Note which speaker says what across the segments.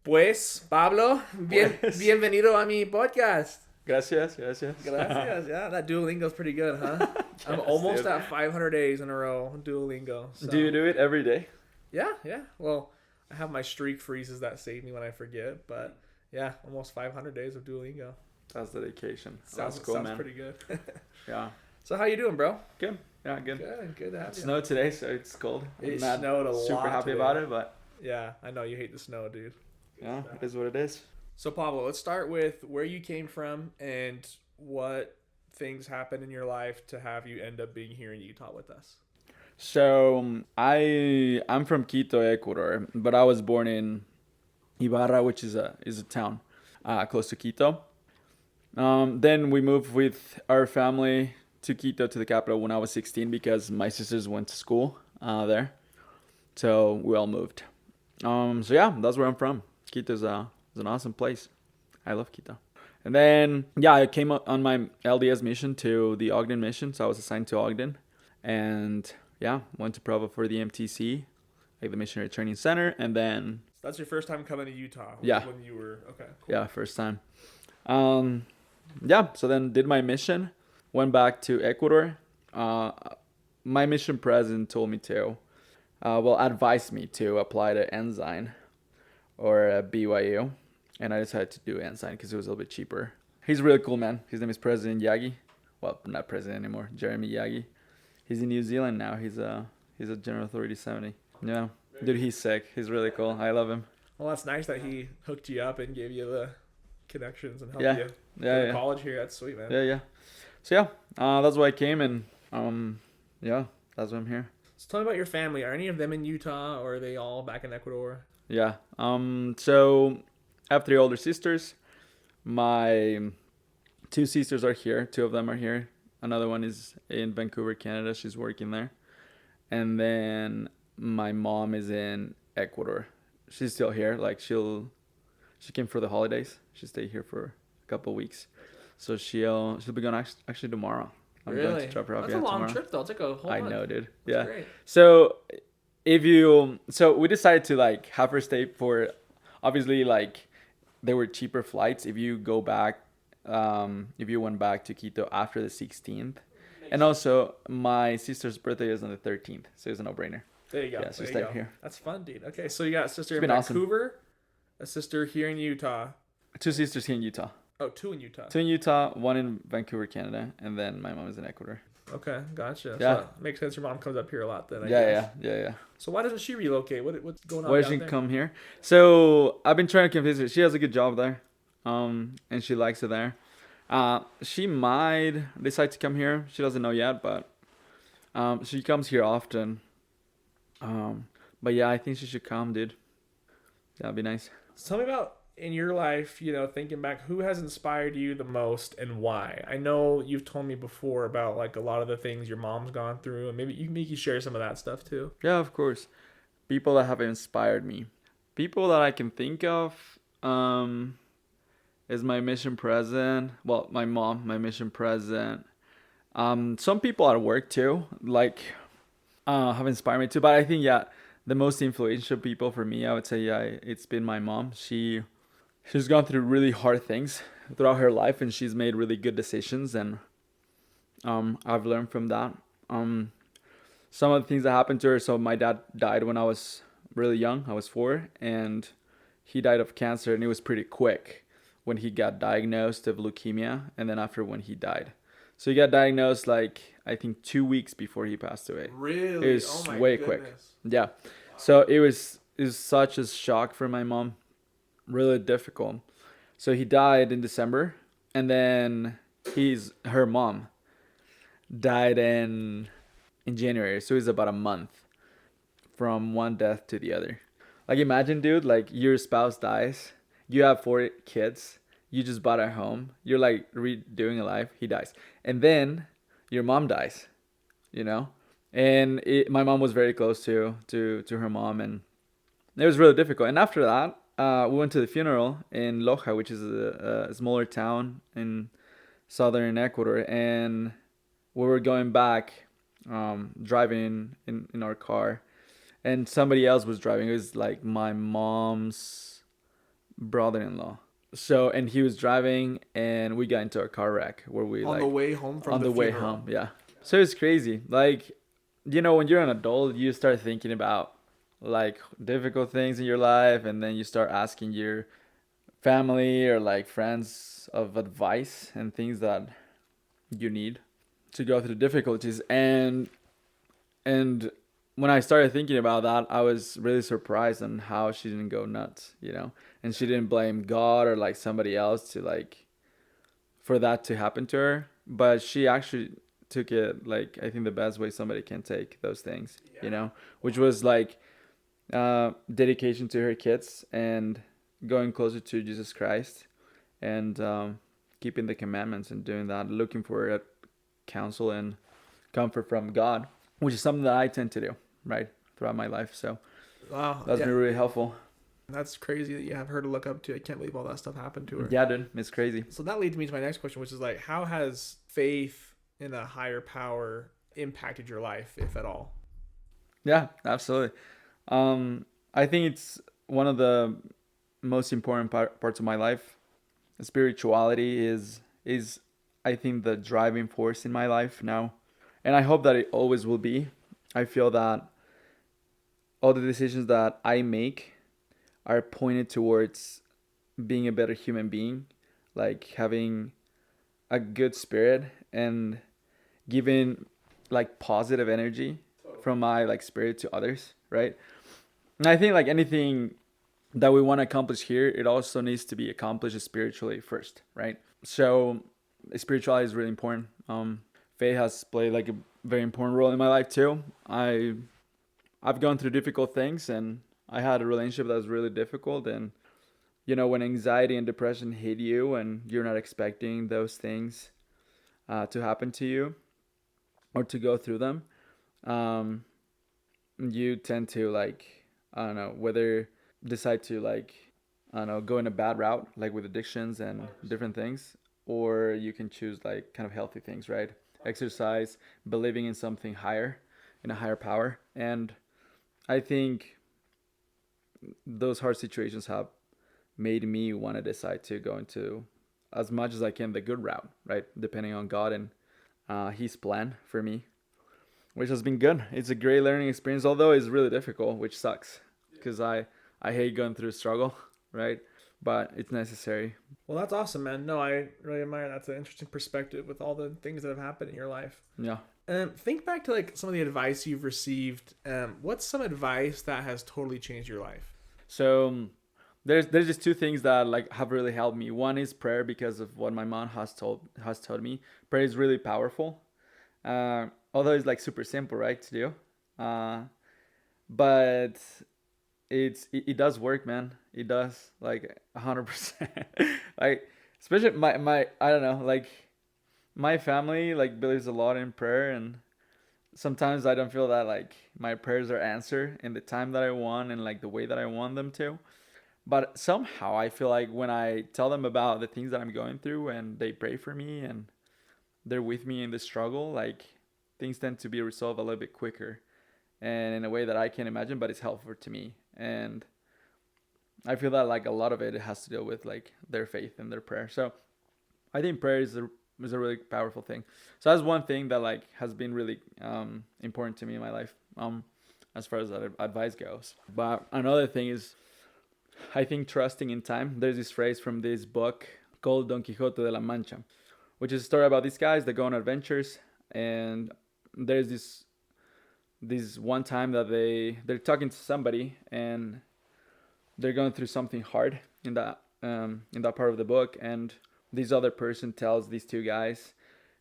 Speaker 1: Pues, Pablo,
Speaker 2: Pues,
Speaker 1: bienvenido a mi podcast.
Speaker 2: gracias, gracias.
Speaker 1: Gracias. Yeah, that Duolingo's pretty good, huh? I'm
Speaker 2: Yes,
Speaker 1: almost
Speaker 2: dude.
Speaker 1: at 500 days in a row on Duolingo.
Speaker 2: Do you
Speaker 1: So,
Speaker 2: do it every day?
Speaker 1: yeah, yeah. Well, I have my streak freezes that save me when I forget, but yeah, almost 500 days of Duolingo.
Speaker 2: That's dedication. That's
Speaker 1: Sounds
Speaker 2: cool,
Speaker 1: sounds
Speaker 2: man.
Speaker 1: pretty good.
Speaker 2: Yeah.
Speaker 1: So, how you doing, bro?
Speaker 2: Good. Yeah, good.
Speaker 1: Good to
Speaker 2: It
Speaker 1: have you.
Speaker 2: snowed today, so it's cold. I'm
Speaker 1: It
Speaker 2: not
Speaker 1: snowed a
Speaker 2: super
Speaker 1: lot
Speaker 2: happy
Speaker 1: today.
Speaker 2: about it, but
Speaker 1: Yeah, I know you hate the snow, dude.
Speaker 2: yeah, it is what it is.
Speaker 1: So, Pablo, let's start with where you came from and what things happened in your life to have you end up being here in Utah with us.
Speaker 2: So I'm from Quito, Ecuador, but I was born in Ibarra, which is a town close to Quito. Then we moved with our family to Quito, to the capital, when I was 16 because my sisters went to school there. So we all moved. So yeah, that's where I'm from. Quito is an awesome place. I love Quito. And then yeah, I came up on my LDS mission to the Ogden mission, so I was assigned to Ogden, and yeah, went to Provo for the MTC, like the Missionary Training Center, and then
Speaker 1: So that's your first time coming to Utah. Was
Speaker 2: yeah,
Speaker 1: when you were okay. Cool.
Speaker 2: yeah, first time. Um, yeah, so then did my mission, went back to Ecuador. Uh, my mission president told me to, advised me to apply to Ensign or BYU, and I decided to do Ensign because it was a little bit cheaper. He's a really cool, man. His name is President Yagi. Well, not president anymore, Jeremy Yagi. He's in New Zealand now. He's a General Authority 70. Yeah, dude, he's sick. He's really cool. I love him.
Speaker 1: Well, that's nice that he hooked you up and gave you the connections and helped
Speaker 2: Yeah,
Speaker 1: you go
Speaker 2: yeah,
Speaker 1: to
Speaker 2: yeah,
Speaker 1: college here. That's sweet, man.
Speaker 2: yeah, yeah. So yeah, that's why I came, and yeah, that's why I'm here.
Speaker 1: So tell me about your family. Are any of them in Utah, or are they all back in Ecuador?
Speaker 2: Yeah. So I have three older sisters. My two sisters are here. Two of them are here. Another one is in Vancouver, Canada. She's working there. And then my mom is in Ecuador. She's still here. Like she came for the holidays. She stayed here for a couple weeks. So she'll be going actually tomorrow. I'm going to
Speaker 1: Really?
Speaker 2: drop her off,
Speaker 1: That's a
Speaker 2: yeah,
Speaker 1: long
Speaker 2: tomorrow.
Speaker 1: trip, though. It's like a whole
Speaker 2: I
Speaker 1: month.
Speaker 2: know, dude.
Speaker 1: That's
Speaker 2: Yeah.
Speaker 1: great.
Speaker 2: So so we decided to like have her stay for, obviously, like there were cheaper flights if you go back, if you went back to Quito after the 16th. And also my sister's birthday is on the 13th, so it's a no-brainer.
Speaker 1: There you go.
Speaker 2: Yeah, so
Speaker 1: There you
Speaker 2: stay
Speaker 1: go.
Speaker 2: here.
Speaker 1: That's fun, dude. Okay, so you got a sister
Speaker 2: It's
Speaker 1: in
Speaker 2: been awesome.
Speaker 1: Vancouver, a sister here in Utah.
Speaker 2: Two sisters here in Utah.
Speaker 1: Oh, two in Utah.
Speaker 2: Two in Utah, one in Vancouver, Canada, and then my mom is in Ecuador.
Speaker 1: Okay, gotcha.
Speaker 2: Yeah.
Speaker 1: So that makes sense. Your mom comes up here a lot then. I
Speaker 2: Yeah,
Speaker 1: guess.
Speaker 2: yeah.
Speaker 1: So why doesn't she relocate? What's going on
Speaker 2: Why
Speaker 1: down
Speaker 2: she
Speaker 1: there?
Speaker 2: come here? So I've been trying to convince her. She has a good job there, and she likes it there. She might decide to come here. She doesn't know yet, but she comes here often. But yeah, I think she should come, dude. That'd be nice.
Speaker 1: So tell me about in your life, thinking back, who has inspired you the most and why? I know you've told me before about like a lot of the things your mom's gone through, and maybe you share some of that stuff too.
Speaker 2: Yeah, of course. People that have inspired me. People that I can think of, is my mission president. Well, my mom, my mission president. Some people at work too, like, have inspired me too. But I think, yeah, the most influential people for me, I would say, yeah, it's been my mom. She's gone through really hard things throughout her life, and she's made really good decisions, and I've learned from that. Some of the things that happened to her. So my dad died when I was really young. I was 4, and he died of cancer, and it was pretty quick when he got diagnosed of leukemia, and then after when he died. So he got diagnosed like I think 2 weeks before he passed away. It
Speaker 1: Really?
Speaker 2: was
Speaker 1: Oh my
Speaker 2: way quick.
Speaker 1: goodness.
Speaker 2: Yeah. So it was such a shock for my mom. Really difficult. So he died in December, and then her mom died in January. So it was about a month from one death to the other. Like, imagine, dude, like your spouse dies, you have 4 kids, you just bought a home, you're like redoing a life, he dies, and then your mom dies, you know. And my mom was very close to her mom, and it was really difficult. And after that, we went to the funeral in Loja, which is a smaller town in southern Ecuador, and we were going back, driving in our car, and somebody else was driving. It was like my mom's brother-in-law. So, and he was driving, and we got into a car wreck where we
Speaker 1: On the
Speaker 2: like
Speaker 1: way home from
Speaker 2: on
Speaker 1: the
Speaker 2: the way
Speaker 1: funeral.
Speaker 2: home. Yeah. So it's crazy. Like, when you're an adult, you start thinking about like difficult things in your life, and then you start asking your family or like friends of advice and things that you need to go through difficulties. And when I started thinking about that, I was really surprised on how she didn't go nuts. And she didn't blame God or like somebody else to like for that to happen to her, but she actually took it like I think the best way somebody can take those things, which was like dedication to her kids and going closer to Jesus Christ and keeping the commandments and doing that, looking for counsel and comfort from God, which is something that I tend to do, right, throughout my life. So
Speaker 1: Wow.
Speaker 2: that's
Speaker 1: Yeah.
Speaker 2: been really helpful.
Speaker 1: That's crazy that you have her to look up to. I can't believe all that stuff happened to her.
Speaker 2: Yeah, dude, it's crazy.
Speaker 1: So that leads me to my next question, which is like, how has faith in a higher power impacted your life, if at all?
Speaker 2: Yeah, absolutely. I think it's one of the most important parts of my life. Spirituality is I think the driving force in my life now, and I hope that it always will be. I feel that all the decisions that I make are pointed towards being a better human being, like having a good spirit and giving like positive energy from my like spirit to others, right? And I think like anything that we want to accomplish here, it also needs to be accomplished spiritually first, right? So spirituality is really important. Faith has played like a very important role in my life too. I've gone through difficult things, and I had a relationship that was really difficult. And when anxiety and depression hit you, and you're not expecting those things to happen to you or to go through them, um, you tend to like I don't know whether decide to like I don't know go in a bad route like with addictions and different things, or you can choose like kind of healthy things, right? Exercise, believing in something higher, in a higher power, and I think those hard situations have made me want to decide to go into as much as I can the good route, right? Depending on God and His plan for me, which has been good. It's a great learning experience, although it's really difficult, which sucks because I hate going through struggle, right? But it's necessary.
Speaker 1: Well, that's awesome, man. No, I really admire. That's an interesting perspective with all the things that have happened in your life.
Speaker 2: Yeah.
Speaker 1: Think back to like some of the advice you've received. What's some advice that has totally changed your life?
Speaker 2: So there's just two things that like have really helped me. One is prayer because of what my mom has told me. Prayer is really powerful. Although it's like super simple, right, to do. But it does work, man. It does like 100%. Like especially my I don't know like my family like believes a lot in prayer, and sometimes I don't feel that like my prayers are answered in the time that I want and like the way that I want them to. But somehow I feel like when I tell them about the things that I'm going through and they pray for me and they're with me in the struggle, like things tend to be resolved a little bit quicker and in a way that I can't imagine, but it's helpful to me. And I feel that like a lot of it has to do with like their faith and their prayer. So I think prayer is a really powerful thing. So that's one thing that like has been really important to me in my life, as far as that advice goes. But another thing is I think trusting in time. There's this phrase from this book called Don Quixote de la Mancha, which is a story about these guys that go on adventures, and there's this one time that they're talking to somebody and they're going through something hard in that part of the book, and this other person tells these two guys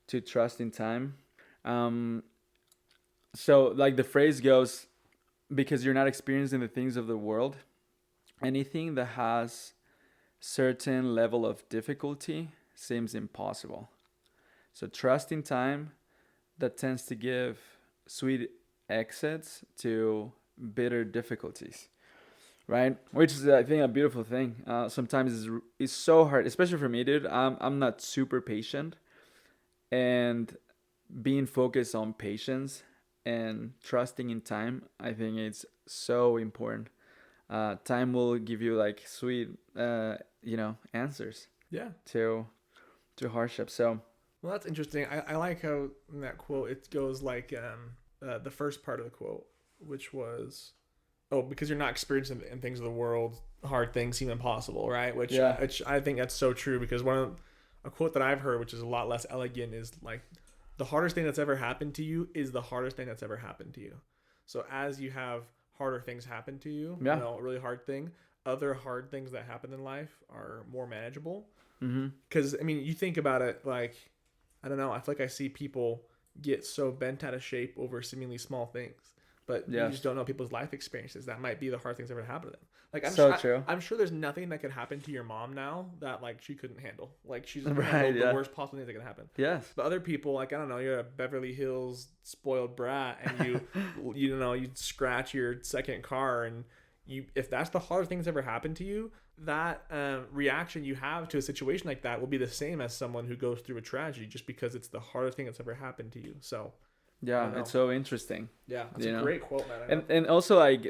Speaker 2: to trust in time. Um, so like the phrase goes, because you're not experiencing the things of the world, anything that has certain level of difficulty seems impossible. So trust in time that tends to give sweet exits to bitter difficulties, right? Which is, I think, a beautiful thing. Sometimes it's so hard, especially for me, dude. I'm not super patient, and being focused on patience and trusting in time, I think it's so important. time will give you like sweet, answers
Speaker 1: Yeah.
Speaker 2: to hardship. So
Speaker 1: Well, that's interesting. I like how in that quote it goes like the first part of the quote, which was, oh, because you're not experiencing in things of the world, hard things seem impossible, right?
Speaker 2: yeah,
Speaker 1: Which I think that's so true because a quote that I've heard, which is a lot less elegant, is like the hardest thing that's ever happened to you is the hardest thing that's ever happened to you. So as you have harder things happen to you,
Speaker 2: yeah,
Speaker 1: a really hard thing, other hard things that happen in life are more manageable.
Speaker 2: mm-hmm.
Speaker 1: Because I mean, you think about it, like I don't know, I feel like I see people get so bent out of shape over seemingly small things, but you just
Speaker 2: Yes,
Speaker 1: don't know people's life experiences. That might be the hard things that ever happened to them. Like
Speaker 2: so true.
Speaker 1: I'm sure there's nothing that could happen to your mom now that like she couldn't handle. Like she's
Speaker 2: Right,
Speaker 1: handled the
Speaker 2: yeah,
Speaker 1: worst possible things that can happen.
Speaker 2: yes.
Speaker 1: But other people, like I don't know, you're a Beverly Hills spoiled brat, and you scratch your second car, and if that's the hardest thing that's ever happened to you, that reaction you have to a situation like that will be the same as someone who goes through a tragedy, just because it's the hardest thing that's ever happened to you. So I don't
Speaker 2: Yeah,
Speaker 1: know.
Speaker 2: it's so interesting,
Speaker 1: Yeah, that's
Speaker 2: you
Speaker 1: a
Speaker 2: know.
Speaker 1: great quote, man.
Speaker 2: And also like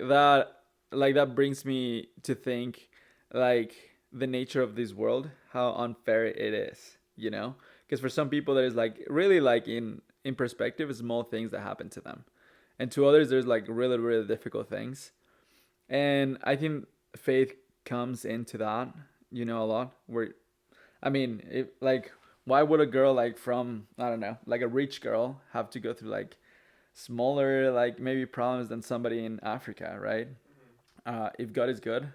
Speaker 2: that brings me to think like the nature of this world, how unfair it is, you know? Because for some people there's like really like in perspective small things that happen to them. And to others there's like really really difficult things. And I think faith comes into that, a lot. Where I mean, like why would a girl like from I don't know, like a rich girl have to go through like smaller like maybe problems than somebody in Africa, right? If God is good,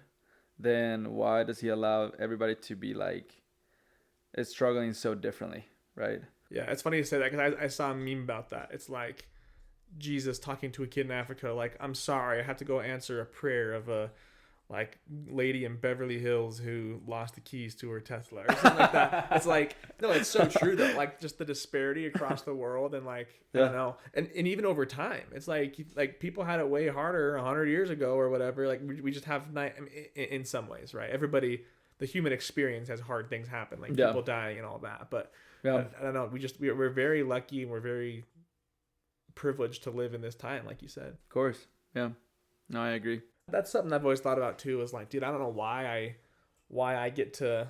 Speaker 2: then why does He allow everybody to be like struggling so differently, right?
Speaker 1: Yeah, it's funny you say that because I saw a meme about that. It's like Jesus talking to a kid in Africa, like, I'm sorry, I have to go answer a prayer of a like lady in Beverly Hills who lost the keys to her Tesla or something like that. It's like no, it's so true though. Like just the disparity across the world and like I don't
Speaker 2: Yeah,
Speaker 1: know, and even over time, it's like people had it way harder 100 years ago or whatever. Like we just have in some ways, right? Everybody, the human experience has hard things happen, like
Speaker 2: yeah,
Speaker 1: people dying and all that. But
Speaker 2: yeah.
Speaker 1: I don't know. We're very lucky and we're very privileged to live in this time, like you said.
Speaker 2: Of course. Yeah. No, I agree.
Speaker 1: That's something I've always thought about too. Is like, dude, I don't know why I get to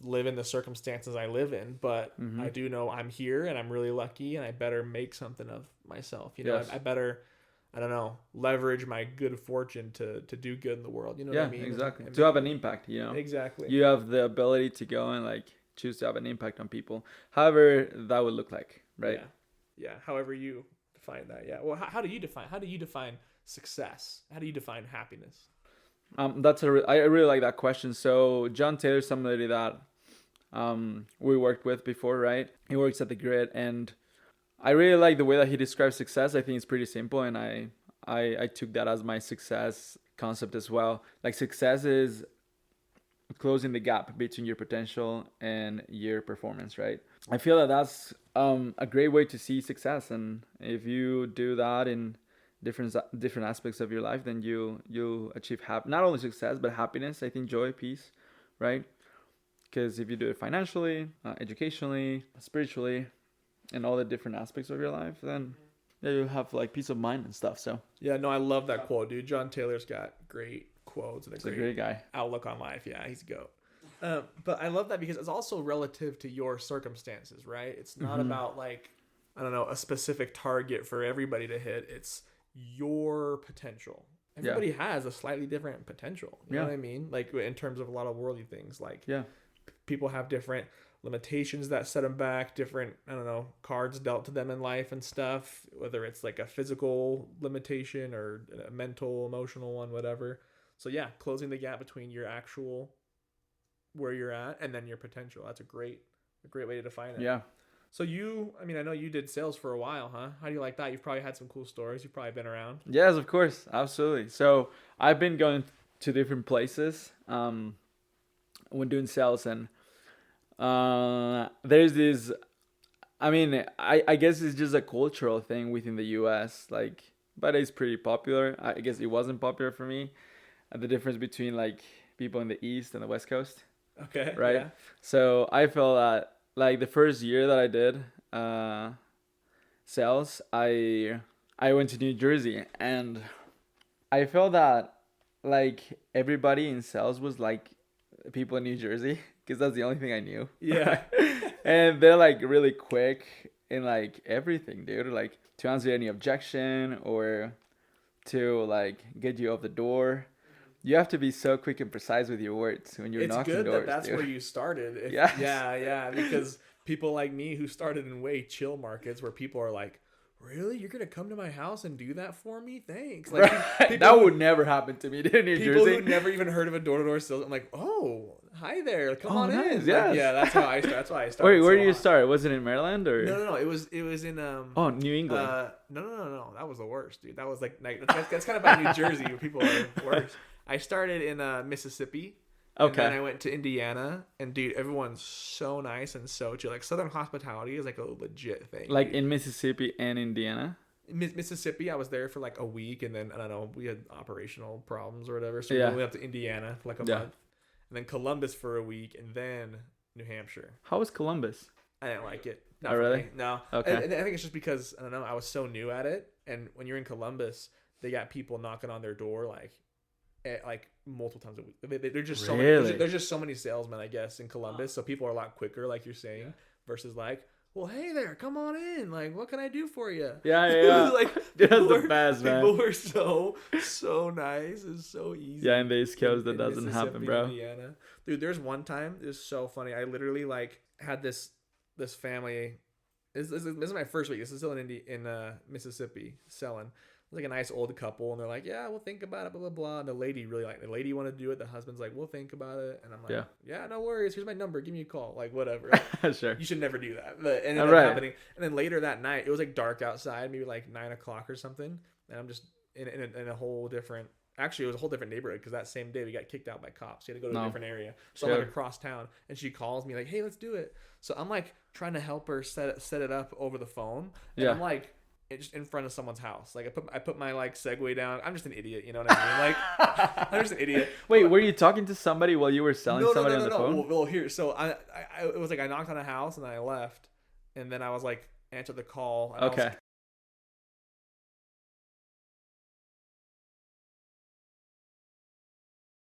Speaker 1: live in the circumstances I live in, but
Speaker 2: Mm-hmm.
Speaker 1: I do know I'm here and I'm really lucky, and I better make something of myself.
Speaker 2: Yes.
Speaker 1: I better, I don't know, leverage my good fortune to do good in the world. You know what
Speaker 2: Yeah,
Speaker 1: I mean?
Speaker 2: exactly.
Speaker 1: And
Speaker 2: To have an impact, you know.
Speaker 1: exactly.
Speaker 2: You have the ability to go and like choose to have an impact on people. However, that would look like, right?
Speaker 1: Yeah, yeah. However you define that. Yeah. Well, how do you define success? How do you define happiness?
Speaker 2: I really like that question. So John Taylor, somebody that we worked with before, right? He works at the Grid, and I really like the way that he describes success. I think it's pretty simple, and I took that as my success concept as well. Like success is closing the gap between your potential and your performance, right? I feel that that's a great way to see success, and if you do that in different aspects of your life, then you'll achieve not only success but happiness. I think joy, peace, right? Because if you do it financially, educationally, spiritually, and all the different aspects of your life, then yeah, you have like peace of mind and stuff. So
Speaker 1: Yeah, no, I love that quote, dude. John Taylor's got great quotes and a
Speaker 2: he's a
Speaker 1: great
Speaker 2: great guy.
Speaker 1: outlook on life. Yeah, he's a goat. But I love that because it's also relative to your circumstances, right? It's not
Speaker 2: Mm-hmm.
Speaker 1: about like, I don't know, a specific target for everybody to hit. It's your potential.
Speaker 2: Yeah,
Speaker 1: Everybody has a slightly different potential. You know
Speaker 2: yeah,
Speaker 1: what I mean? Like in terms of a lot of worldly things, like
Speaker 2: yeah,
Speaker 1: people have different limitations that set them back, different, I don't know, cards dealt to them in life and stuff, whether it's like a physical limitation or a mental, emotional one, whatever. So yeah, closing the gap between your actual where you're at and then your potential. That's a great way to define it.
Speaker 2: yeah.
Speaker 1: So I mean, I know you did sales for a while, huh? How do you like that? You've probably had some cool stories. You've probably been around.
Speaker 2: Yes, of course, absolutely. So I've been going to different places when doing sales, and there's this. I mean, I guess it's just a cultural thing within the U.S. Like, but it's pretty popular. I guess it wasn't popular for me. The difference between like people in the East and the West Coast,
Speaker 1: Okay.
Speaker 2: right?
Speaker 1: Yeah.
Speaker 2: So I felt that like the first year that I did sales, I went to New Jersey, and I felt that like everybody in sales was like people in New Jersey because that's the only thing I knew.
Speaker 1: Yeah.
Speaker 2: And they're like really quick in like everything, dude. Like to answer any objection or to like get you off the door. You have to be so quick and precise with your words when you're
Speaker 1: It's
Speaker 2: knocking
Speaker 1: good that
Speaker 2: doors,
Speaker 1: that's
Speaker 2: dude.
Speaker 1: where you started.
Speaker 2: Yes.
Speaker 1: Yeah, because people like me who started in way chill markets where people are like, "Really? You're gonna come to my house and do that for me? Thanks." Like
Speaker 2: Right.
Speaker 1: people
Speaker 2: That
Speaker 1: who
Speaker 2: would never happen to me, dude, in New
Speaker 1: people who
Speaker 2: Jersey.
Speaker 1: never even heard of a door-to-door sales. I'm like, "Oh, hi there. Come
Speaker 2: Oh,
Speaker 1: on
Speaker 2: nice.
Speaker 1: in." Like,
Speaker 2: Yes.
Speaker 1: yeah, that's how I start. That's why I
Speaker 2: Wait,
Speaker 1: started
Speaker 2: where
Speaker 1: so
Speaker 2: did you
Speaker 1: hot.
Speaker 2: start? Was it in Maryland or?
Speaker 1: No. It was in
Speaker 2: Oh, New England.
Speaker 1: no. That was the worst, dude. That was like that's kind of by New Jersey where people are worse. I started in Mississippi. And then
Speaker 2: Okay.
Speaker 1: I went to Indiana, and dude, everyone's so nice and so chill. Like Southern hospitality is like a legit thing.
Speaker 2: Like
Speaker 1: Dude.
Speaker 2: in Mississippi and Indiana.
Speaker 1: Mississippi, I was there for like a week, and then I don't know, we had operational problems or whatever, so
Speaker 2: Yeah.
Speaker 1: we went up to Indiana for like a
Speaker 2: Yeah.
Speaker 1: month, and then Columbus for a week, and then New Hampshire.
Speaker 2: How was Columbus?
Speaker 1: I didn't like it.
Speaker 2: Oh,
Speaker 1: Not for
Speaker 2: really?
Speaker 1: me. No.
Speaker 2: Okay.
Speaker 1: And I think it's just because I don't know. I was so new at it, and when you're in Columbus, they got people knocking on their door like multiple times a week. They're just so many,
Speaker 2: Really?
Speaker 1: there's just so many salesmen, I guess, in Columbus. So people are a lot quicker, like you're saying, versus like, well, hey there, come on in. Like, what can I do for you?
Speaker 2: Yeah.
Speaker 1: Like,
Speaker 2: Dude, that's
Speaker 1: people
Speaker 2: the
Speaker 1: were-
Speaker 2: best, man.
Speaker 1: People were so nice. It's so easy.
Speaker 2: Yeah, in the East Coast, that
Speaker 1: in
Speaker 2: doesn't happen, bro.
Speaker 1: Indiana. Dude, there's one time. It's so funny. I literally like had this family. This is my first week. This is still in Mississippi selling. It was like a nice old couple, and they're like, "Yeah, we'll think about it." Blah blah blah. And the lady wanted to do it. The husband's like, "We'll think about it." And I'm like, "Yeah, no worries. Here's my number. Give me a call. Like whatever."
Speaker 2: Sure.
Speaker 1: You should never do that. But it ended up
Speaker 2: Right.
Speaker 1: happening. And then later that night, it was like dark outside, maybe like 9 o'clock or something. And I'm just in a whole different. Actually, it was a whole different neighborhood because that same day we got kicked out by cops. You had to go to a different area. So I'm like across town, and she calls me like, "Hey, let's do it." So I'm like trying to help her set it up over the phone, and I'm like just in front of someone's house. Like I put my like Segway down. I'm just an idiot, you know what I mean? Like I'm just an idiot.
Speaker 2: Wait, were you talking to somebody while you were selling somebody on the phone?
Speaker 1: Well, here, so I it was like I knocked on a house and then I left, and then I was like answered the call. And
Speaker 2: Okay.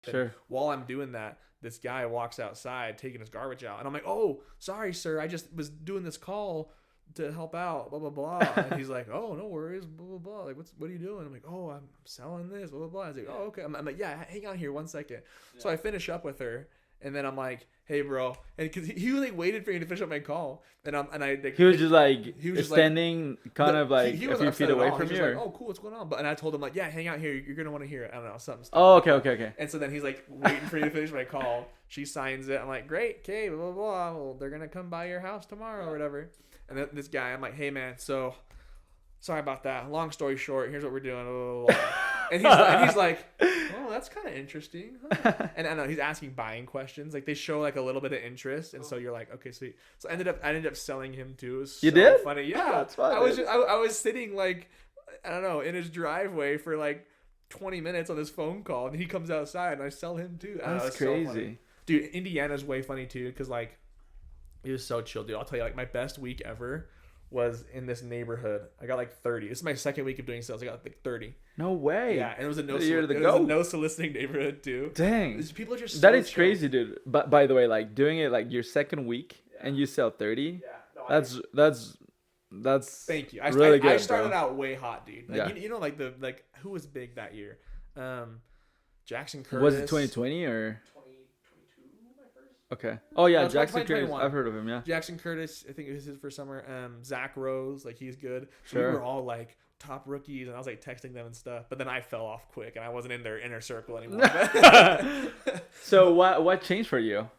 Speaker 2: Sure.
Speaker 1: While I'm doing that, this guy walks outside taking his garbage out, and I'm like, "Oh, sorry, sir. I just was doing this call to help out, blah blah blah." And he's like, "Oh, no worries, blah blah blah. Like, what are you doing?" I'm like, "Oh, I'm selling this, blah blah blah." I was like, "Oh, okay." I'm like, "Yeah, hang on here 1 second." Yeah. So I finish up with her, and then I'm like, "Hey, bro," and because he like waited for me to finish up my call, and
Speaker 2: he was just like standing
Speaker 1: like,
Speaker 2: kind of like
Speaker 1: he
Speaker 2: a few feet away from you.
Speaker 1: Like, "Oh, cool, what's going on?" But and I told him like, "Yeah, hang out here. You're gonna want to hear it. I don't know, something."
Speaker 2: Oh, okay.
Speaker 1: And so then he's like waiting for me to finish my call. She signs it. I'm like, "Great, okay, blah blah blah. Well, they're gonna come by your house tomorrow or whatever." And then this guy, I'm like, "Hey man, so sorry about that. Long story short, here's what we're doing." Blah, blah, blah. And he's like, "Oh, that's kind of interesting." Huh? And I know he's asking buying questions. Like they show like a little bit of interest, and so you're like, "Okay, sweet." So I ended up selling him too. It was so
Speaker 2: you did?
Speaker 1: funny. Yeah,
Speaker 2: that's fun.
Speaker 1: I was sitting like I don't know in his driveway for like 20 minutes on this phone call, and he comes outside, and I sell him too.
Speaker 2: That's crazy,
Speaker 1: so dude. Indiana's way funny too, because like it was so chill, dude. I'll tell you, like my best week ever was in this neighborhood. I got like 30. This is my second week of doing sales. I got like 30.
Speaker 2: No way.
Speaker 1: Yeah, and it was a no soliciting neighborhood too.
Speaker 2: Dang.
Speaker 1: People are just
Speaker 2: that is chill. Crazy, dude. But by the way, like doing it like your second week and you sell 30. Yeah. That's
Speaker 1: thank you.
Speaker 2: Really good,
Speaker 1: I started out way hot, dude. Like,
Speaker 2: yeah.
Speaker 1: You know, like who was big that year? Jackson Curtis.
Speaker 2: Was it 2020 or
Speaker 1: 2022? My first.
Speaker 2: Okay. Oh yeah,
Speaker 1: no,
Speaker 2: Jackson Curtis. I've heard of him. Yeah.
Speaker 1: Jackson Curtis. I think it was his first summer. Zach Rose, like he's good. So
Speaker 2: sure.
Speaker 1: We were all like top rookies, and I was like texting them and stuff. But then I fell off quick, and I wasn't in their inner circle anymore.
Speaker 2: So what changed for you?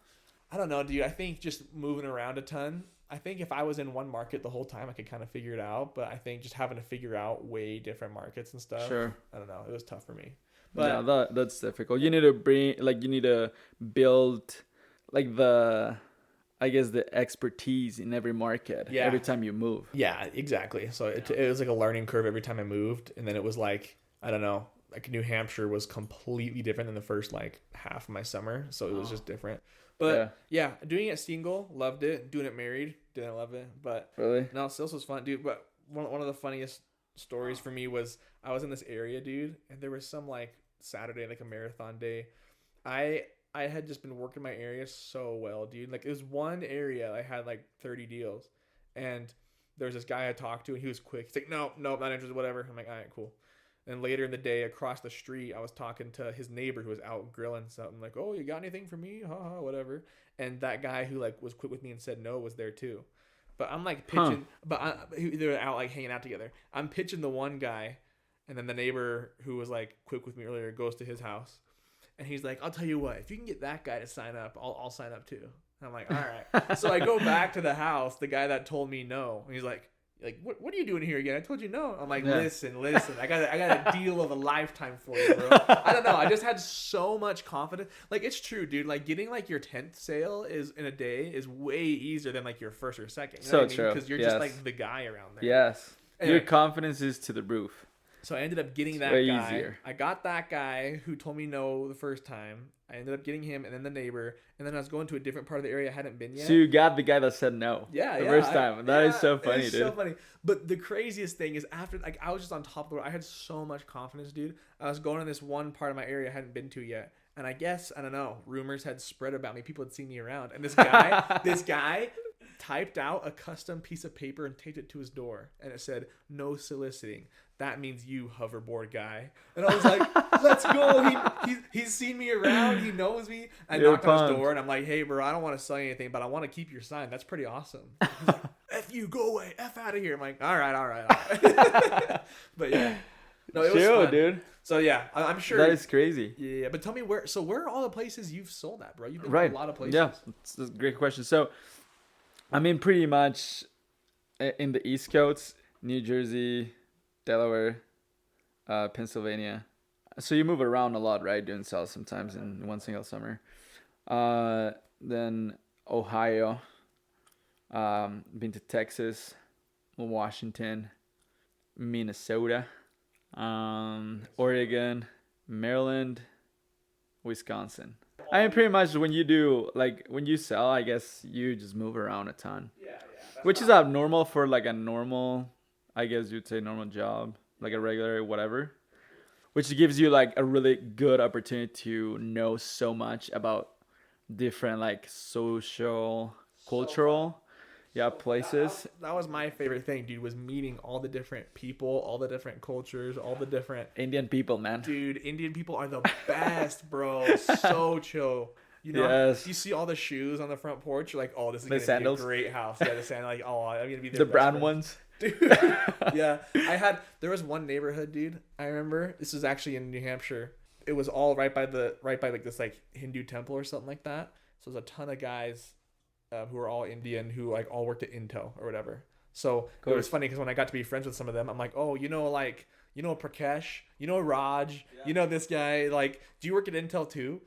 Speaker 1: I don't know, dude. I think just moving around a ton. I think if I was in one market the whole time, I could kind of figure it out. But I think just having to figure out way different markets and stuff.
Speaker 2: Sure.
Speaker 1: I don't know. It was tough for me. But
Speaker 2: yeah, that's difficult. You need to build like the expertise in every market.
Speaker 1: Yeah.
Speaker 2: Every time you move.
Speaker 1: Yeah, exactly. So it was like a learning curve every time I moved, and then it was like I don't know. Like New Hampshire was completely different than the first like half of my summer, so it was just different. But yeah, doing it single, loved it. Doing it married, didn't love it. But
Speaker 2: really,
Speaker 1: no, sales was fun, dude. But one of the funniest stories for me was I was in this area, dude, and there was some like Saturday, like a marathon day. I had just been working my area so well, dude. Like it was one area I had like 30 deals, and there's this guy I talked to, and he was quick. He's like, no, no, not interested, whatever. I'm like, all right, cool. And later in the day, across the street, I was talking to his neighbor who was out grilling something. Like, oh, you got anything for me? Ha ha, whatever. And that guy who like was quick with me and said no was there too. But I'm like pitching, they were out like hanging out together. I'm pitching the one guy, and then the neighbor who was like quick with me earlier goes to his house, and he's like, I'll tell you what, if you can get that guy to sign up, I'll sign up too. And I'm like, all right. So I go back to the house, the guy that told me no, and he's like what are you doing here again? I told you no. I'm like, listen, I got a deal of a lifetime for you, bro. I don't know. I just had so much confidence. Like it's true, dude. Like getting like your 10th sale is in a day is way easier than like your first or second. You know what I mean?
Speaker 2: True.
Speaker 1: Because you're just like the guy around there.
Speaker 2: Yes.
Speaker 1: Anyway,
Speaker 2: your confidence is to the roof.
Speaker 1: so I ended up getting that guy. Easier. I got that guy who told me no the first time. I ended up getting him, and then the neighbor, and then I was going to a different part of the area I hadn't been yet.
Speaker 2: So you got the guy that said no.
Speaker 1: Yeah,
Speaker 2: the first time. That is so funny, dude.
Speaker 1: So funny. But the craziest thing is after, like, I was just on top of the world. I had so much confidence, dude. I was going in this one part of my area I hadn't been to yet, and I guess I don't know. Rumors had spread about me. People had seen me around, and this guy typed out a custom piece of paper and taped it to his door, and it said no soliciting. That means you, hoverboard guy. And I was like, let's go. He's seen me around. He knows me. I knocked on his door, and I'm like, hey, bro, I don't want to sell you anything, but I want to keep your sign. That's pretty awesome. He's like, F you, go away. F out of here. I'm like, all right. But yeah. No, it was fun. Dude. So yeah, I'm sure.
Speaker 2: That is crazy.
Speaker 1: Yeah, but tell me where are all the places you've sold at, bro? You've been to a lot of places.
Speaker 2: Yeah, it's a great question. So, I mean, pretty much in the East Coast, New Jersey, Delaware, Pennsylvania. So you move around a lot, right? Doing sales sometimes in one single summer. Then Ohio. Been to Texas, Washington, Minnesota, Oregon, Maryland, Wisconsin. I mean, pretty much when you sell, I guess you just move around a ton. Yeah. Which is abnormal for like a normal, I guess you'd say normal job, like a regular whatever, which gives you like a really good opportunity to know so much about different like social, cultural, places.
Speaker 1: That was my favorite thing, dude, was meeting all the different people, all the different cultures, all the different
Speaker 2: Indian people, man.
Speaker 1: Dude, Indian people are the best, bro. So chill. You know, you see all the shoes on the front porch, you're like, oh, this is going to be a great house. Yeah, the sandals, like, oh, I'm going to be there.
Speaker 2: The brown ones.
Speaker 1: Dude. Yeah. There was one neighborhood, dude, I remember. This was actually in New Hampshire. It was all right by like this like Hindu temple or something like that. So there's a ton of guys who are all Indian who like all worked at Intel or whatever. So it was funny because when I got to be friends with some of them, I'm like, oh, you know Prakash, Raj, this guy, like, do you work at Intel too?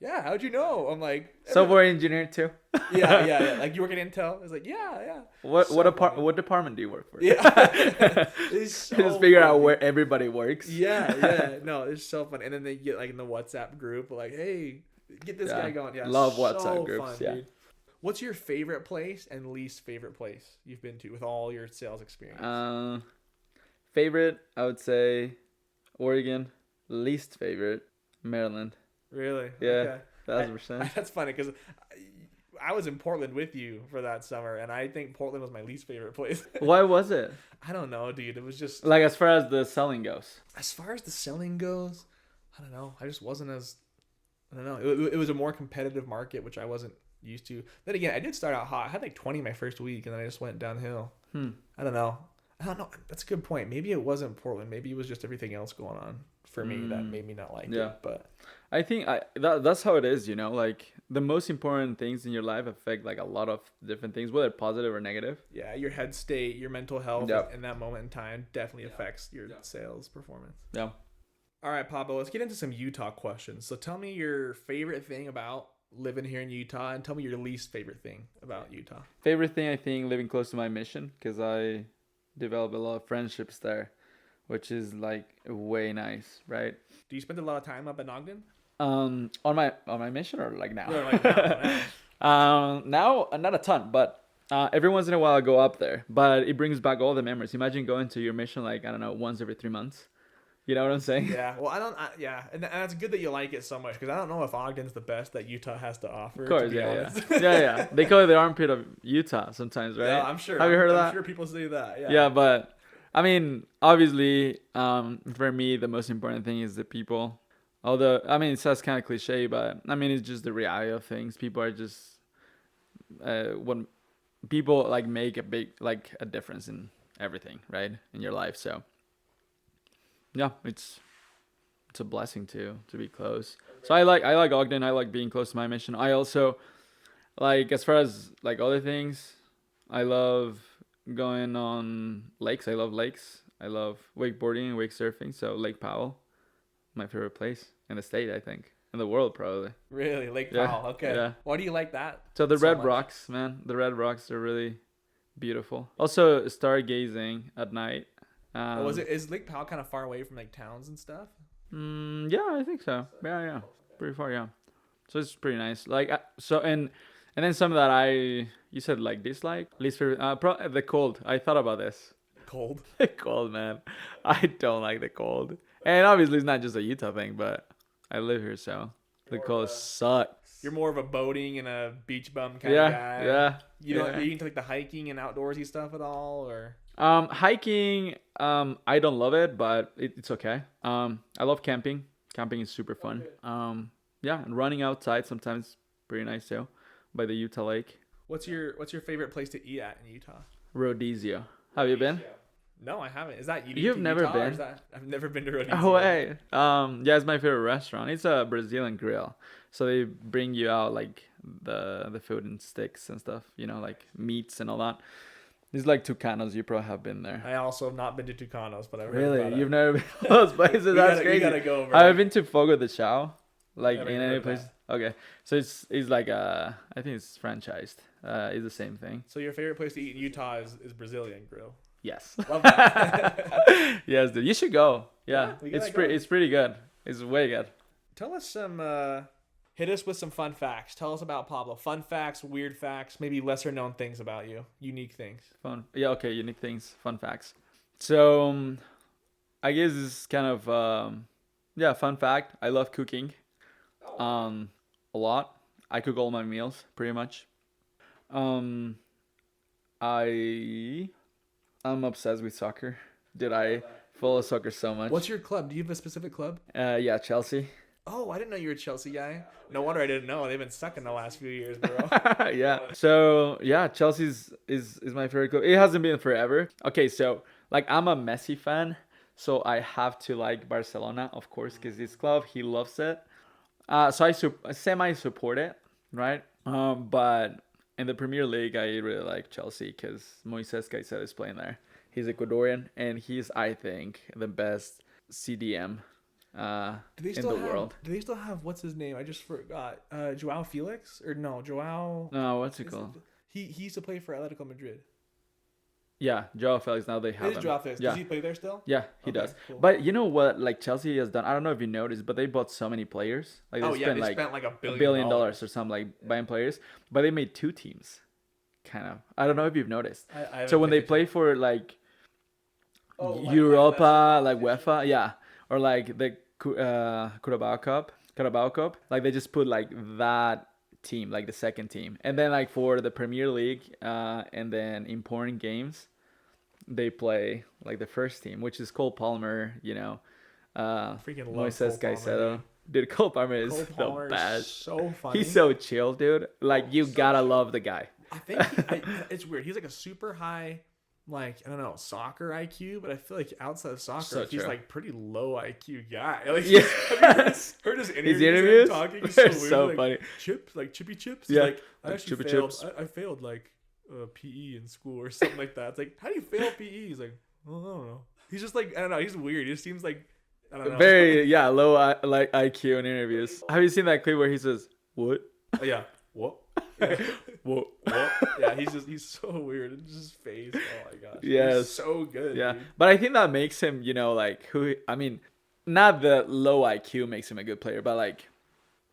Speaker 1: Yeah, how'd you know? I'm like,
Speaker 2: software engineer too.
Speaker 1: yeah. Like, you work at Intel? It's like, yeah.
Speaker 2: What department do you work for?
Speaker 1: Yeah, it's so
Speaker 2: just figure
Speaker 1: funny.
Speaker 2: out where everybody works.
Speaker 1: Yeah. No, it's so fun. And then they get like in the WhatsApp group, like, hey, get this guy going. Yeah,
Speaker 2: love WhatsApp groups.
Speaker 1: Fun, dude. What's your favorite place and least favorite place you've been to with all your sales experience?
Speaker 2: Favorite, I would say Oregon. Least favorite, Maryland.
Speaker 1: Really?
Speaker 2: Yeah, 1,000%.
Speaker 1: That's funny because I was in Portland with you for that summer, and I think Portland was my least favorite place.
Speaker 2: Why was it?
Speaker 1: I don't know, dude. It was just
Speaker 2: like, as far as the selling goes.
Speaker 1: As far as the selling goes, I don't know. I just wasn't as. I don't know. It was a more competitive market, which I wasn't used to. Then again, I did start out hot. I had like 20 my first week, and then I just went downhill. I don't know. That's a good point. Maybe it wasn't Portland. Maybe it was just everything else going on for me that made me not like it. But
Speaker 2: I think that's how it is, like the most important things in your life affect like a lot of different things, whether positive or negative.
Speaker 1: Yeah, your head state, your mental health in that moment in time definitely affects your sales performance.
Speaker 2: Yeah.
Speaker 1: All right, Pablo, let's get into some Utah questions. So tell me your favorite thing about living here in Utah, and tell me your least favorite thing about Utah.
Speaker 2: Favorite thing, I think, living close to my mission, because I developed a lot of friendships there, which is like way nice, right?
Speaker 1: Do you spend a lot of time up in Ogden?
Speaker 2: On my mission, or like now?
Speaker 1: Or like now.
Speaker 2: Now, not a ton, but every once in a while I go up there. But it brings back all the memories. Imagine going to your mission like, I don't know, once every 3 months. You know what I'm saying?
Speaker 1: Yeah, well, yeah, and that's good that you like it so much because I don't know if Ogden's the best that Utah has to
Speaker 2: Of
Speaker 1: offer. To
Speaker 2: course,
Speaker 1: be
Speaker 2: yeah, yeah,
Speaker 1: honest.
Speaker 2: yeah, yeah. They call it the armpit of Utah sometimes,
Speaker 1: Yeah,
Speaker 2: right?
Speaker 1: I'm sure.
Speaker 2: Have you heard of
Speaker 1: I'm
Speaker 2: that?
Speaker 1: sure people say that. Yeah.
Speaker 2: Yeah, but I mean, obviously, for me, the most important thing is the people. Although, I mean, it sounds kind of cliche, but I mean, it's just the reality of things. People are just when people like make a big like a difference in everything, right, in your life. So yeah, it's a blessing to be close. So I like Ogden. I like being close to my mission. I also like as far as like other things, I love going on lakes. I love lakes. I love wakeboarding and wake surfing. So Lake Powell, my favorite place in the state, I think, in the world probably.
Speaker 1: Really, Lake
Speaker 2: Yeah,
Speaker 1: Powell. Okay.
Speaker 2: yeah.
Speaker 1: Why do you like that
Speaker 2: So the
Speaker 1: so
Speaker 2: red
Speaker 1: much?
Speaker 2: rocks, man, the red rocks are really beautiful. Also stargazing at night.
Speaker 1: Oh,
Speaker 2: Um,
Speaker 1: is Lake Powell kind of far away from like towns and stuff?
Speaker 2: yeah, I think so. Yeah, yeah, pretty far. Yeah, so it's pretty nice. Like so, and then some that you said like dislike least favorite. The cold. I thought about this.
Speaker 1: Cold.
Speaker 2: The cold, man. I don't like the cold, and obviously it's not just a Utah thing, but I live here, so the cold sucks.
Speaker 1: You're more of a boating and a beach bum kind of
Speaker 2: Yeah,
Speaker 1: guy.
Speaker 2: yeah,
Speaker 1: You don't.
Speaker 2: yeah.
Speaker 1: You into like the hiking and outdoorsy stuff at all, or?
Speaker 2: Hiking, I don't love it, but it's okay. I love camping. Camping is super fun. Yeah, and running outside sometimes pretty nice too, by the Utah Lake.
Speaker 1: What's your favorite place to eat at in Utah?
Speaker 2: Rhodesia. Have you been?
Speaker 1: No, I haven't. Is that unique
Speaker 2: You've
Speaker 1: to
Speaker 2: never
Speaker 1: Utah, or
Speaker 2: been?
Speaker 1: is that I've never been to Rhodesia.
Speaker 2: Oh wait. Yeah, it's my favorite restaurant. It's a Brazilian grill. So they bring you out like the food and sticks and stuff, like meats and all that. It's like Tucanos. You probably have been there.
Speaker 1: I also have not been to Tucanos, but I've heard
Speaker 2: Really?
Speaker 1: about it.
Speaker 2: You've never been to those places? That's
Speaker 1: We
Speaker 2: crazy.
Speaker 1: gotta go over.
Speaker 2: I've been to Fogo de Chao, like
Speaker 1: Never
Speaker 2: in
Speaker 1: even
Speaker 2: any
Speaker 1: heard of
Speaker 2: place.
Speaker 1: that.
Speaker 2: Okay, so it's like I think it's franchised. It's the same thing.
Speaker 1: So your favorite place to eat in Utah is Brazilian grill.
Speaker 2: Yes.
Speaker 1: Love that.
Speaker 2: Yes, dude. You should go.
Speaker 1: Yeah,
Speaker 2: Yeah,
Speaker 1: we
Speaker 2: it's
Speaker 1: gotta
Speaker 2: pretty.
Speaker 1: go.
Speaker 2: It's pretty good. It's way good.
Speaker 1: Tell us some. Hit us with some fun facts. Tell us about Pablo. Fun facts, weird facts, maybe lesser known things about you, unique things.
Speaker 2: Fun. Yeah. Okay. Unique things. Fun facts. So I guess it's kind of yeah. Fun fact. I love cooking. A lot. I cook all my meals pretty much. Um, I'm obsessed with soccer. Dude, I follow soccer so much.
Speaker 1: What's your club? Do you have a specific club?
Speaker 2: Yeah, Chelsea.
Speaker 1: Oh, I didn't know you were a Chelsea guy. No wonder I didn't know. They've been sucking the last few years, bro.
Speaker 2: Yeah. So yeah, Chelsea's is my favorite club. It hasn't been forever. Okay, so like I'm a Messi fan, so I have to like Barcelona, of course, because his club, he loves it. So I semi support it, right? But in the Premier League, I really like Chelsea because Moises Caicedo is playing there. He's Ecuadorian, and he's, I think, the best CDM in the world.
Speaker 1: Do they still have what's his name? I just forgot. Joao Felix or no? Joao.
Speaker 2: No, what's it called?
Speaker 1: He used to play for Atletico Madrid.
Speaker 2: Yeah, Joao Felix. Now they
Speaker 1: It
Speaker 2: have
Speaker 1: is
Speaker 2: him.
Speaker 1: Joao Felix.
Speaker 2: Yeah.
Speaker 1: Does he play there still?
Speaker 2: Yeah, he
Speaker 1: Okay,
Speaker 2: does.
Speaker 1: cool.
Speaker 2: But you know what? Like Chelsea has done. I don't know if you noticed, but they bought so many players. Like they
Speaker 1: Oh yeah,
Speaker 2: spent
Speaker 1: they
Speaker 2: like
Speaker 1: spent like
Speaker 2: a
Speaker 1: $1
Speaker 2: billion dollars or something, like buying players. But they made two teams, kind of. I don't know if you've noticed.
Speaker 1: I haven't
Speaker 2: So when
Speaker 1: paid
Speaker 2: they play for like
Speaker 1: attention.
Speaker 2: Europa, like UEFA, yeah, or like the Carabao Cup, like they just put like that team, like the second team, and then like for the Premier League, and then important games, they play like the first team, which is Cole Palmer,
Speaker 1: Freaking love
Speaker 2: Moises
Speaker 1: Cole Palmer,
Speaker 2: Caicedo. Dude, Cole Palmer is
Speaker 1: Cole Palmer
Speaker 2: the
Speaker 1: is
Speaker 2: best.
Speaker 1: so funny.
Speaker 2: He's so chill, dude. Like you gotta love the guy.
Speaker 1: I think it's weird. He's like a super high, like I don't know, soccer IQ, but I feel like outside of soccer,
Speaker 2: So
Speaker 1: he's
Speaker 2: true.
Speaker 1: like pretty low IQ guy. Like,
Speaker 2: Yeah.
Speaker 1: have you heard his interviews?
Speaker 2: His interviews?
Speaker 1: Him talking is
Speaker 2: They're
Speaker 1: so weird.
Speaker 2: so
Speaker 1: like,
Speaker 2: funny.
Speaker 1: Chippy chips.
Speaker 2: Yeah.
Speaker 1: He's like I
Speaker 2: Like
Speaker 1: actually
Speaker 2: Chupa
Speaker 1: failed.
Speaker 2: Chups.
Speaker 1: I failed like PE in school or something like that. It's like how do you fail PE? He's like well, I don't know. He's just like I don't know. He's weird. He just seems like I don't know.
Speaker 2: Very low like IQ in interviews. Have you seen that clip where he says what?
Speaker 1: Oh, yeah. What?
Speaker 2: What?
Speaker 1: Yeah, he's so weird. It's just his face. Oh my gosh.
Speaker 2: Yes.
Speaker 1: He's so good.
Speaker 2: Yeah,
Speaker 1: Dude.
Speaker 2: but I think that makes him, like who. I mean, not the low IQ makes him a good player, but like,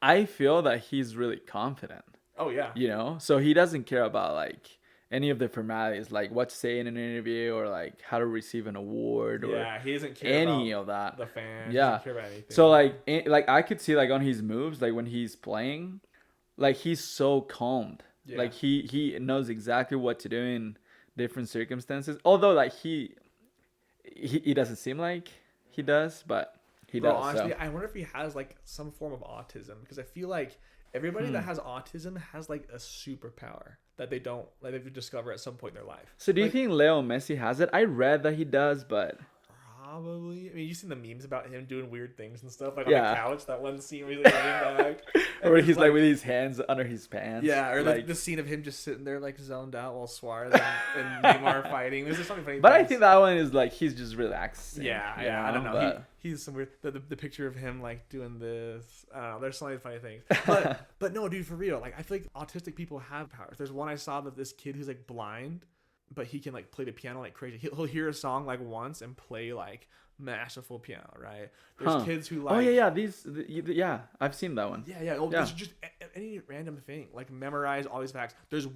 Speaker 2: I feel that he's really confident.
Speaker 1: Oh yeah.
Speaker 2: So he doesn't care about like any of the formalities, like what to say in an interview or like how to receive an award or
Speaker 1: Yeah, he doesn't care
Speaker 2: any
Speaker 1: about
Speaker 2: of that.
Speaker 1: the fans. He
Speaker 2: Yeah.
Speaker 1: doesn't care about
Speaker 2: So
Speaker 1: anything.
Speaker 2: like like I could see like on his moves, like when he's playing, like he's so calmed.
Speaker 1: Yeah.
Speaker 2: Like he knows exactly what to do in different circumstances. Although like he doesn't seem like he does, but he
Speaker 1: Bro,
Speaker 2: does. So
Speaker 1: honestly, I wonder if he has like some form of autism because I feel like everybody that has autism has like a superpower that they don't like they've discovered at some point in their life.
Speaker 2: so do you
Speaker 1: Like,
Speaker 2: think Leo Messi has it? I read that he does, but
Speaker 1: probably. I mean, you've seen the memes about him doing weird things and stuff, like on the
Speaker 2: yeah.
Speaker 1: couch. That one scene where he's like leaning back, and
Speaker 2: Or he's like with his hands under his pants.
Speaker 1: yeah, or
Speaker 2: like
Speaker 1: the scene of him just sitting there like zoned out while Suarez and Neymar are fighting. There's just something funny.
Speaker 2: but I
Speaker 1: things.
Speaker 2: think that one is like he's just relaxing.
Speaker 1: Yeah,
Speaker 2: you
Speaker 1: yeah. I don't know.
Speaker 2: but-
Speaker 1: He's some weird. The picture of him like doing this. I don't know. There's so many funny things. But no, dude, for real. Like I feel like autistic people have powers. There's one I saw that this kid who's like blind, but he can like play the piano like crazy. He'll hear a song like once and play like masterful piano. Right. There's kids who like.
Speaker 2: Oh yeah. Yeah. I've seen that one.
Speaker 1: Yeah. Oh,
Speaker 2: Yeah.
Speaker 1: There's just any random thing like memorize all these facts. There's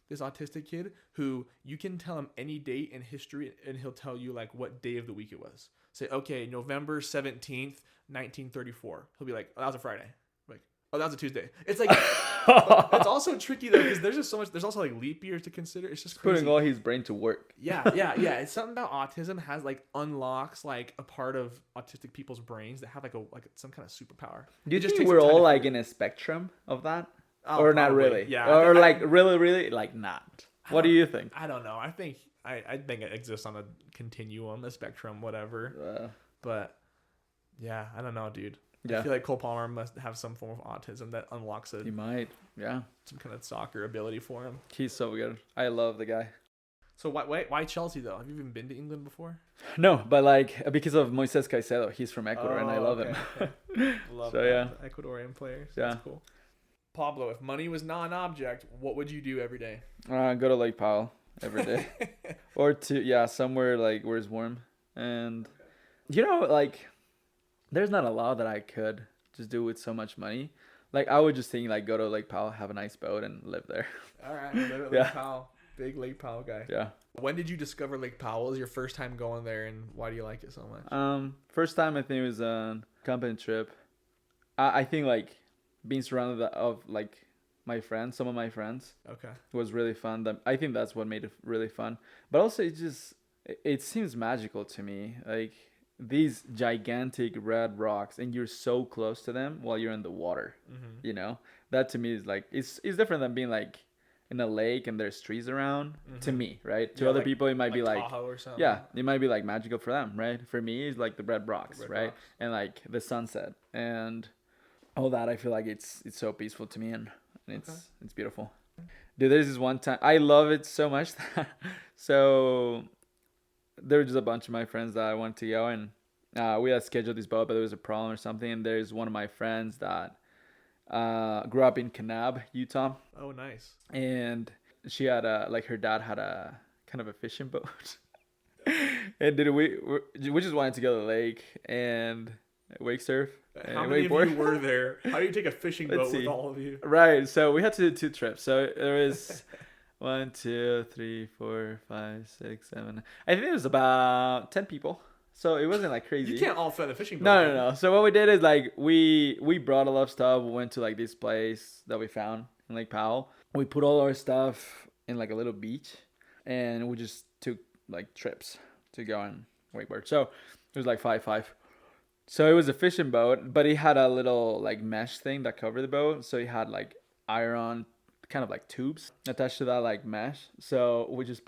Speaker 1: this autistic kid who you can tell him any date in history and he'll tell you like what day of the week it was. Say, okay, November 17th, 1934. He'll be like, oh, that was a Friday. I'm like, oh, that was a Tuesday. It's like, it's also tricky though, because there's just so much, there's also like leap years to consider. It's just crazy.
Speaker 2: Putting all his brain to work.
Speaker 1: Yeah. It's something about autism has like unlocks like a part of autistic people's brains that have like some kind of superpower.
Speaker 2: Do you
Speaker 1: It just
Speaker 2: think
Speaker 1: takes
Speaker 2: we're
Speaker 1: some time
Speaker 2: all
Speaker 1: to
Speaker 2: like
Speaker 1: figure-
Speaker 2: in a spectrum of that?
Speaker 1: Oh,
Speaker 2: or not
Speaker 1: probably.
Speaker 2: really?
Speaker 1: Yeah.
Speaker 2: Or like really like not? What do you think?
Speaker 1: I don't know. I think it exists on a continuum, a spectrum, whatever. But yeah, I don't know, dude.
Speaker 2: Yeah.
Speaker 1: I feel like Cole Palmer must have some form of autism that unlocks
Speaker 2: He might. Yeah.
Speaker 1: some kind of soccer ability for him.
Speaker 2: He's so good. I love the guy.
Speaker 1: So why Chelsea though? Have you even been to England before?
Speaker 2: No, but like because of Moises Caicedo, he's from Ecuador and I love him.
Speaker 1: Okay. Love
Speaker 2: So, yeah.
Speaker 1: Ecuadorian players.
Speaker 2: Yeah.
Speaker 1: That's cool. Pablo, if money was not an object, what would you do every day?
Speaker 2: Go to Lake Powell every day. Or somewhere like where it's warm. And like there's not a lot that I could just do with so much money. Like I would just think like go to Lake Powell, have a nice boat and live there.
Speaker 1: All right, Lake
Speaker 2: Yeah.
Speaker 1: Powell. Big Lake Powell guy.
Speaker 2: Yeah.
Speaker 1: When did you discover Lake Powell? What was your first time going there and why do you like it so much?
Speaker 2: First time I think it was a company trip. I think like being surrounded of like some of my friends
Speaker 1: Okay.
Speaker 2: was really fun. I think that's what made it really fun. But also it seems magical to me. Like these gigantic red rocks and you're so close to them while you're in the water.
Speaker 1: Mm-hmm.
Speaker 2: That to me is like it's different than being like in a lake and there's trees around. To me, right? To other people it might be like
Speaker 1: Tahoe or something.
Speaker 2: yeah, it might be like magical for them, right? For me it's like the red rocks, right? And like the sunset and all that. I feel like it's so peaceful to me and it's beautiful. Dude, there's this one time I love it so much so there were just a bunch of my friends that I wanted to go and we had scheduled this boat but there was a problem or something and there's one of my friends that grew up in Kanab, Utah.
Speaker 1: Oh, nice.
Speaker 2: And she had her dad had a kind of a fishing boat. And we just wanted to go to the lake and wake surf.
Speaker 1: How many of you were there? How do you take a fishing boat with all of you?
Speaker 2: Right. So we had to do 2 trips. So there was 1, 2, 3, 4, 5, 6, 7. I think it was about 10 people. So it wasn't like crazy.
Speaker 1: You can't all fit in a fishing boat.
Speaker 2: No. So what we did is like we brought a lot of stuff. We went to like this place that we found in Lake Powell. We put all our stuff in like a little beach and we just took like trips to go and wakeboard. So it was like 5-5. So it was a fishing boat, but it had a little like mesh thing that covered the boat. So it had like iron kind of like tubes attached to that like mesh. So we just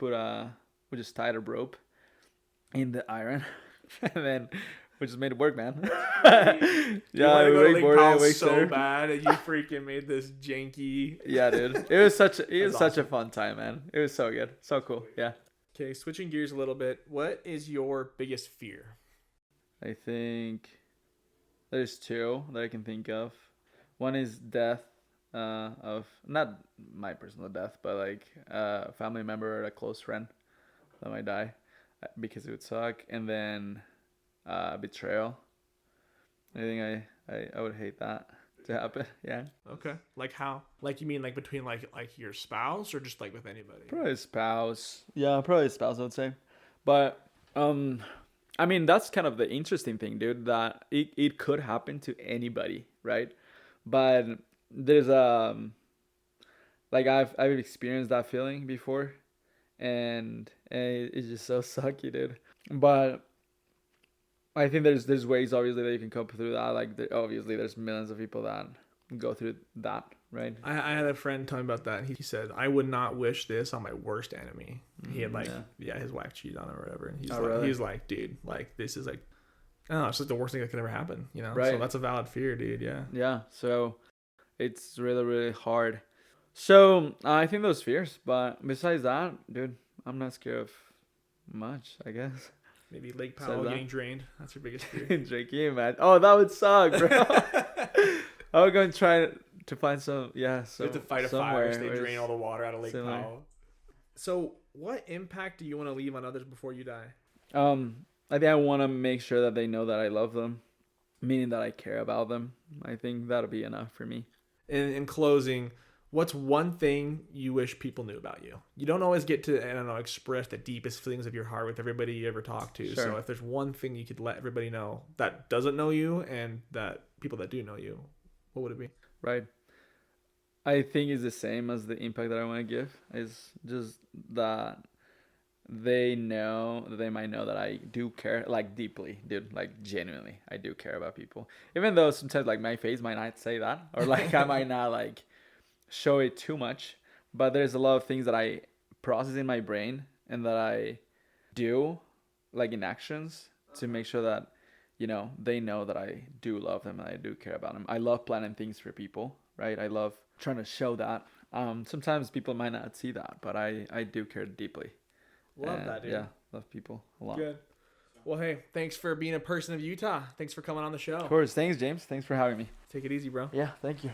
Speaker 2: tied a rope in the iron and then we just made it work, man.
Speaker 1: Yeah, we wakeboarded so bad and you freaking made this janky.
Speaker 2: Yeah, dude. It was such a fun time, man. It was so good. So cool. Yeah.
Speaker 1: Okay, switching gears a little bit. What is your biggest fear?
Speaker 2: I think there's 2 that I can think of. One is death of not my personal death, but like a family member or a close friend that might die because it would suck. And then betrayal. I think I would hate that. to happen. Yeah.
Speaker 1: Okay. Like how? Like you mean like between like your spouse or just like with anybody?
Speaker 2: Probably spouse. Yeah, probably spouse, I would say. But I mean that's kind of the interesting thing, dude, that it could happen to anybody, right? But there's like I've experienced that feeling before, and it's just so sucky, dude. But I think there's ways obviously that you can cope through that. Like obviously there's millions of people that go through that, right?
Speaker 1: I had a friend tell me about that. He said, I would not wish this on my worst enemy. He had like, yeah, his wife cheated on him or whatever. And he's like,
Speaker 2: really?
Speaker 1: he's like, dude, like this is like, I don't know, it's like the worst thing that could ever happen, you know?
Speaker 2: Right.
Speaker 1: So that's a valid fear, dude. Yeah.
Speaker 2: Yeah. So it's really really hard. So I think those fears, but besides that, dude, I'm not scared of much, I guess.
Speaker 1: Maybe Lake
Speaker 2: Said
Speaker 1: Powell
Speaker 2: that.
Speaker 1: getting drained. That's your biggest fear.
Speaker 2: Drinking, man. Oh, that would suck, bro. I would go and try to find some, yeah,
Speaker 1: You have to fight a fire so they drain all the water out of Lake
Speaker 2: similar.
Speaker 1: Powell. So what impact do you want to leave on others before you die?
Speaker 2: I think I want to make sure that they know that I love them, meaning that I care about them. I think that'll be enough for me.
Speaker 1: In closing, what's one thing you wish people knew about you? You don't always get to, I don't know, express the deepest feelings of your heart with everybody you ever talk to.
Speaker 2: Sure.
Speaker 1: So if there's one thing you could let everybody know that doesn't know you and that people that do know you, what would it be?
Speaker 2: Right. I think it's the same as the impact that I want to give. Is just that they know that they might know that I do care, like deeply, dude, like genuinely, I do care about people. Even though sometimes like my face might not say that, or like I might not like show it too much, but there's a lot of things that I process in my brain and that I do, like in actions, to make sure that they know that I do love them and I do care about them. I love planning things for people, right? I love trying to show that. Sometimes people might not see that, but I do care deeply.
Speaker 1: Love that, dude.
Speaker 2: Yeah, love people a lot.
Speaker 1: Good. Well, hey, thanks for being a person of Utah. Thanks for coming on the show.
Speaker 2: Of course. Thanks, James. Thanks for having me.
Speaker 1: Take it easy, bro.
Speaker 2: Yeah, thank you.